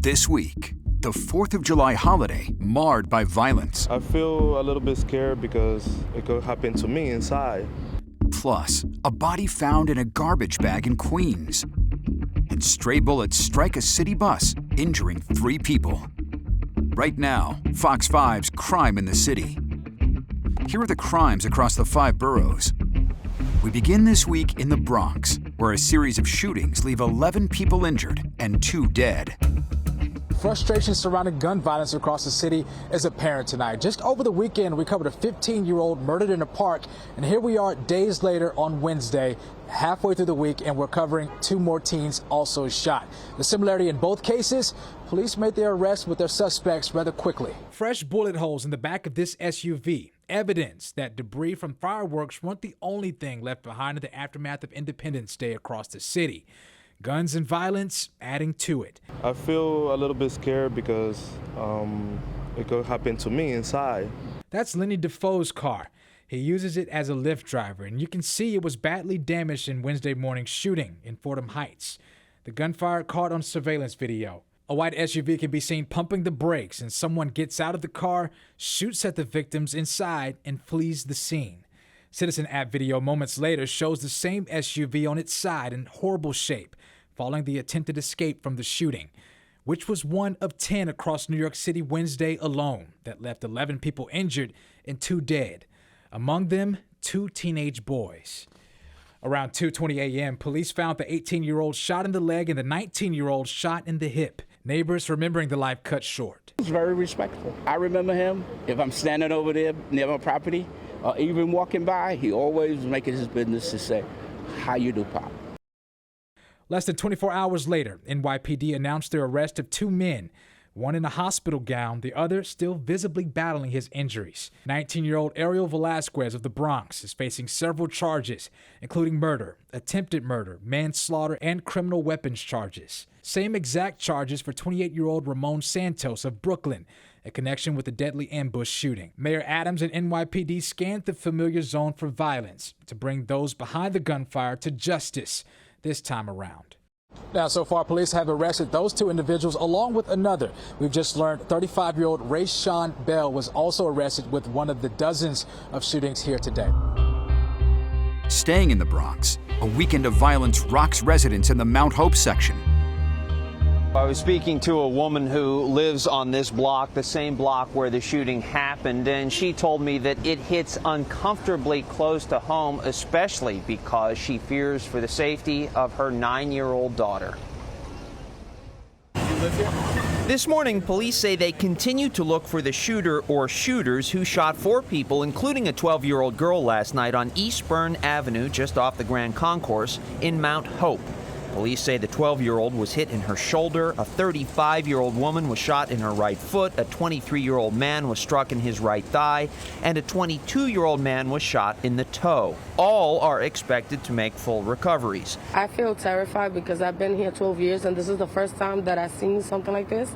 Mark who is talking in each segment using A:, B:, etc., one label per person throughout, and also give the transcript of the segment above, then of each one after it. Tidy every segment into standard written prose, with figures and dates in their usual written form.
A: This week, the 4th of July holiday marred by violence.
B: I feel a little bit scared because it could happen to me inside.
A: Plus, a body found in a garbage bag in Queens. And stray bullets strike a city bus, injuring 3 people. Right now, Fox 5's Crime in the City. Here are the crimes across the 5 boroughs. We begin this week in the Bronx, where a series of shootings leave 11 people injured and 2 dead.
C: Frustration surrounding gun violence across the city is apparent tonight. Just over the weekend, we covered a 15-year-old murdered in a park, and here we are days later on Wednesday, halfway through the week, and we're covering 2 more teens also shot. The similarity in both cases, police made their arrest with their suspects rather quickly. Fresh bullet holes in the back of this SUV, evidence that debris from fireworks weren't the only thing left behind in the aftermath of Independence Day across the city. Guns and violence adding to it.
B: I feel a little bit scared because it could happen to me inside.
C: That's Lenny Defoe's car. He uses it as a Lyft driver, and you can see it was badly damaged in Wednesday morning's shooting in Fordham Heights. The gunfire caught on surveillance video. A white SUV can be seen pumping the brakes, and someone gets out of the car, shoots at the victims inside, and flees the scene. Citizen app video moments later shows the same SUV on its side in horrible shape, following the attempted escape from the shooting, which was one of 10 across New York City Wednesday alone that left 11 people injured and 2 dead. Among them, 2 teenage boys. Around 2:20 a.m., police found the 18-year-old shot in the leg and the 19-year-old shot in the hip. Neighbors remembering the life cut short.
D: He's very respectful. I remember him. If I'm standing over there near my property or even walking by, he always was making his business to say, "How you do, Pop?"
C: Less than 24 hours later, NYPD announced their arrest of 2 men, one in a hospital gown, the other still visibly battling his injuries. 19-year-old Ariel Velasquez of the Bronx is facing several charges, including murder, attempted murder, manslaughter, and criminal weapons charges. Same exact charges for 28-year-old Ramon Santos of Brooklyn, in connection with the deadly ambush shooting. Mayor Adams and NYPD scanned the familiar zone for violence to bring those behind the gunfire to justice this time around. Now, so far, police have arrested those 2 individuals along with another. We've just learned 35-year-old Rayshawn Bell was also arrested with one of the dozens of shootings here today.
A: Staying in the Bronx, a weekend of violence rocks residents in the Mount Hope section.
E: I was speaking to a woman who lives on this block, the same block where the shooting happened, and she told me that it hits uncomfortably close to home, especially because she fears for the safety of her 9-year-old daughter.
C: You live here?
E: This morning, police say they continue to look for the shooter or shooters who shot 4 people, including a 12-year-old girl last night on Madison Avenue, just off the Grand Concourse in Mount Hope. Police say the 12-year-old was hit in her shoulder, a 35-year-old woman was shot in her right foot, a 23-year-old man was struck in his right thigh, and a 22-year-old man was shot in the toe. All are expected to make full recoveries.
F: I feel terrified because I've been here 12 years and this is the first time that I've seen something like this.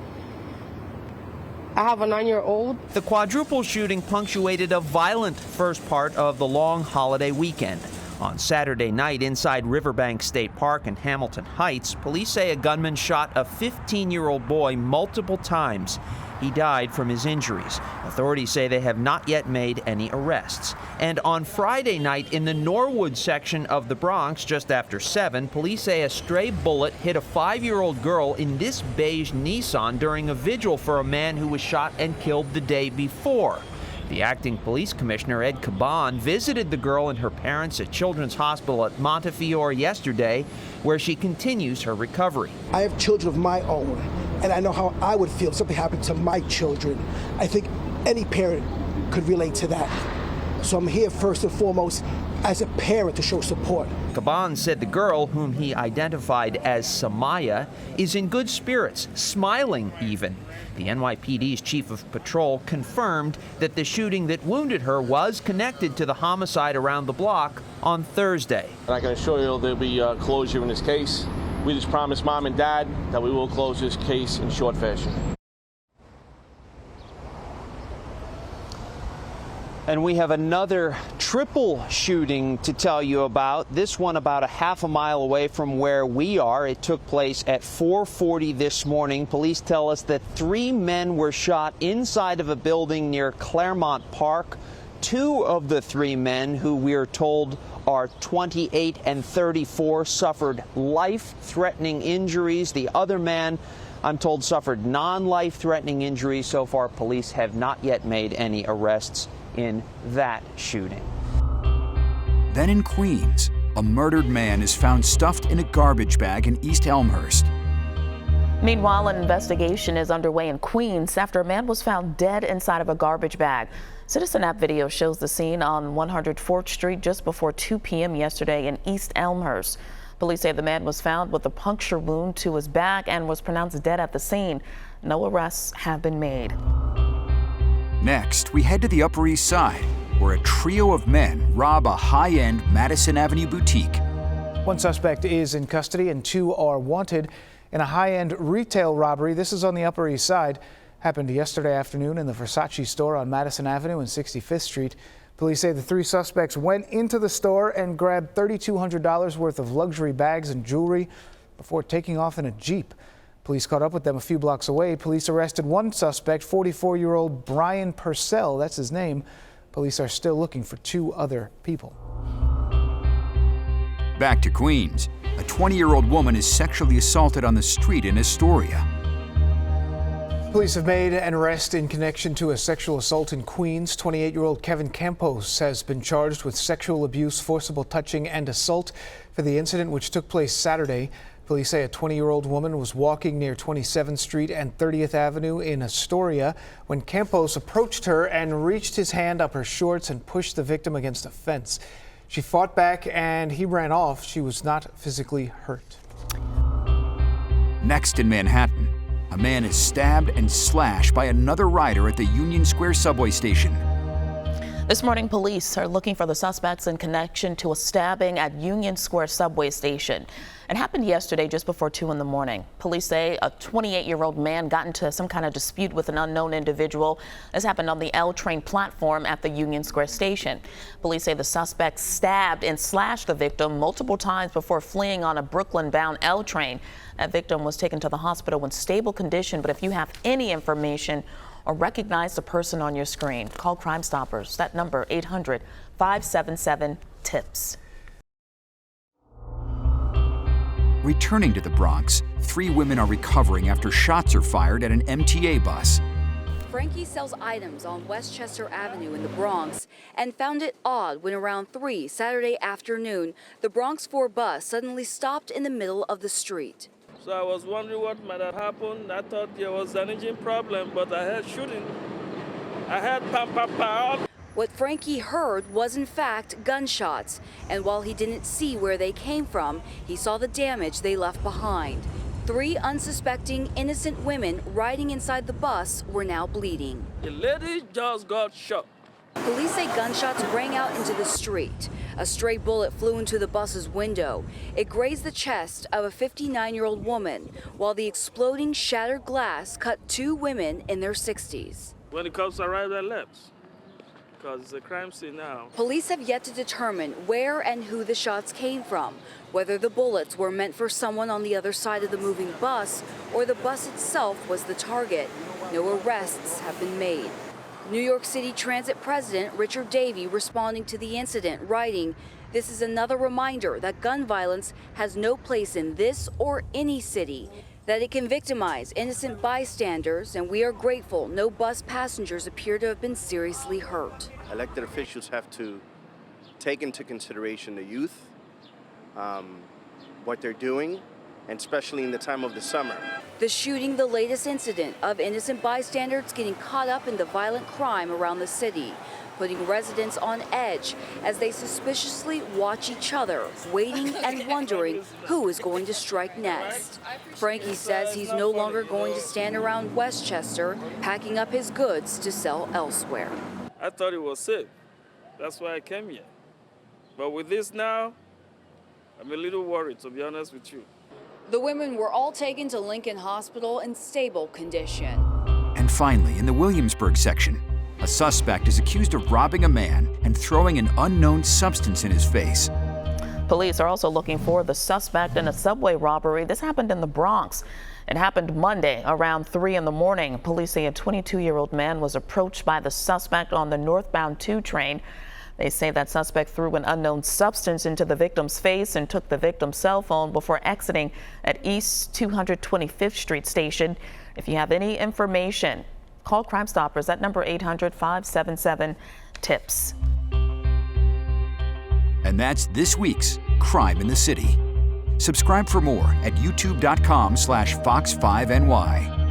F: I have a 9-year-old.
E: The quadruple shooting punctuated a violent first part of the long holiday weekend. On Saturday night inside Riverbank State Park in Hamilton Heights, police say a gunman shot a 15-year-old boy multiple times. He died from his injuries. Authorities say they have not yet made any arrests. And on Friday night in the Norwood section of the Bronx, just after 7, police say a stray bullet hit a 5-year-old girl in this beige Nissan during a vigil for a man who was shot and killed the day before. The acting police commissioner, Ed Caban, visited the girl and her parents at Children's Hospital at Montefiore yesterday, where she continues her recovery.
G: I have children of my own, and I know how I would feel if something happened to my children. I think any parent could relate to that. So I'm here first and foremost as a parent to show support.
E: Caban said the girl, whom he identified as Samaya, is in good spirits, smiling even. The NYPD's chief of patrol confirmed that the shooting that wounded her was connected to the homicide around the block on Thursday.
H: I can assure you there'll be closure in this case. We just promised Mom and Dad that we will close this case in short fashion.
E: And we have another triple shooting to tell you about. This one about a half a mile away from where we are. It took place at 4:40 this morning. Police tell us that 3 men were shot inside of a building near Claremont Park. 2 of the 3 men, who we are told are 28 and 34, suffered life-threatening injuries. The other man, I'm told, suffered non-life-threatening injuries. So far, police have not yet made any arrests in that shooting.
A: Then in Queens, a murdered man is found stuffed in a garbage bag in East Elmhurst.
I: Meanwhile, an investigation is underway in Queens after a man was found dead inside of a garbage bag. Citizen App video shows the scene on 104th Street just before 2 p.m. yesterday in East Elmhurst. Police say the man was found with a puncture wound to his back and was pronounced dead at the scene. No arrests have been made.
A: Next, we head to the Upper East Side, where a trio of men rob a high-end Madison Avenue boutique.
J: 1 suspect is in custody and 2 are wanted in a high-end retail robbery. This is on the Upper East Side. Happened yesterday afternoon in the Versace store on Madison Avenue and 65th Street. Police say the 3 suspects went into the store and grabbed $3,200 worth of luxury bags and jewelry before taking off in a Jeep. Police caught up with them a few blocks away. Police arrested 1 suspect, 44-year-old Brian Purcell. That's his name. Police are still looking for 2 other people.
A: Back to Queens. A 20-year-old woman is sexually assaulted on the street in Astoria.
J: Police have made an arrest in connection to a sexual assault in Queens. 28-year-old Kevin Campos has been charged with sexual abuse, forcible touching, and assault for the incident, which took place Saturday. Police say a 20-year-old woman was walking near 27th Street and 30th Avenue in Astoria when Campos approached her and reached his hand up her shorts and pushed the victim against a fence. She fought back and he ran off. She was not physically hurt.
A: Next in Manhattan, a man is stabbed and slashed by another rider at the Union Square subway station.
I: This morning, police are looking for the suspects in connection to a stabbing at Union Square subway station. It happened yesterday just before 2 in the morning. Police say a 28-year-old man got into some kind of dispute with an unknown individual. This happened on the L train platform at the Union Square station. Police say the suspect stabbed and slashed the victim multiple times before fleeing on a Brooklyn-bound L train. That victim was taken to the hospital in stable condition, but if you have any information or recognize the person on your screen, call Crime Stoppers. That number, 800-577-TIPS.
A: Returning to the Bronx, 3 women are recovering after shots are fired at an MTA bus.
K: Frankie sells items on Westchester Avenue in the Bronx and found it odd when around 3 Saturday afternoon, the Bronx 4 bus suddenly stopped in the middle of the street.
L: So I was wondering what might have happened. I thought there was an engine problem, but I heard shooting. I heard pop, pop, pop.
K: What Frankie heard was in fact gunshots, and while he didn't see where they came from, he saw the damage they left behind. 3 unsuspecting innocent women riding inside the bus were now bleeding.
L: The lady just got shot.
K: Police say gunshots rang out into the street. A stray bullet flew into the bus's window. It grazed the chest of a 59-year-old woman, while the exploding shattered glass cut 2 women in their 60s.
L: When the cops arrived, I left, because it's a crime scene now.
K: Police have yet to determine where and who the shots came from, whether the bullets were meant for someone on the other side of the moving bus or the bus itself was the target. No arrests have been made. New York City Transit President Richard Davey responding to the incident, writing, "This is another reminder that gun violence has no place in this or any city, that it can victimize innocent bystanders, and we are grateful no bus passengers appear to have been seriously hurt."
M: Elected officials have to take into consideration the youth, what they're doing, and especially in the time of the summer.
K: The shooting, the latest incident of innocent bystanders getting caught up in the violent crime around the city, putting residents on edge as they suspiciously watch each other, waiting and wondering who is going to strike next. Frankie says he's no longer going to stand around Westchester, packing up his goods to sell elsewhere.
L: I thought it was safe. That's why I came here. But with this now, I'm a little worried, to be honest with you.
K: The women were all taken to Lincoln Hospital in stable condition.
A: And finally, in the Williamsburg section, A suspect is accused of robbing a man and throwing an unknown substance in his face.
I: Police are also looking for the suspect in a subway robbery. This happened in the Bronx. It happened Monday around 3 in the morning. Police say a 22-year-old man was approached by the suspect on the northbound 2 train. They say that suspect threw an unknown substance into the victim's face and took the victim's cell phone before exiting at East 225th Street station. If you have any information, call Crime Stoppers at number 800-577-TIPS.
A: And that's this week's Crime in the City. Subscribe for more at youtube.com/fox5ny.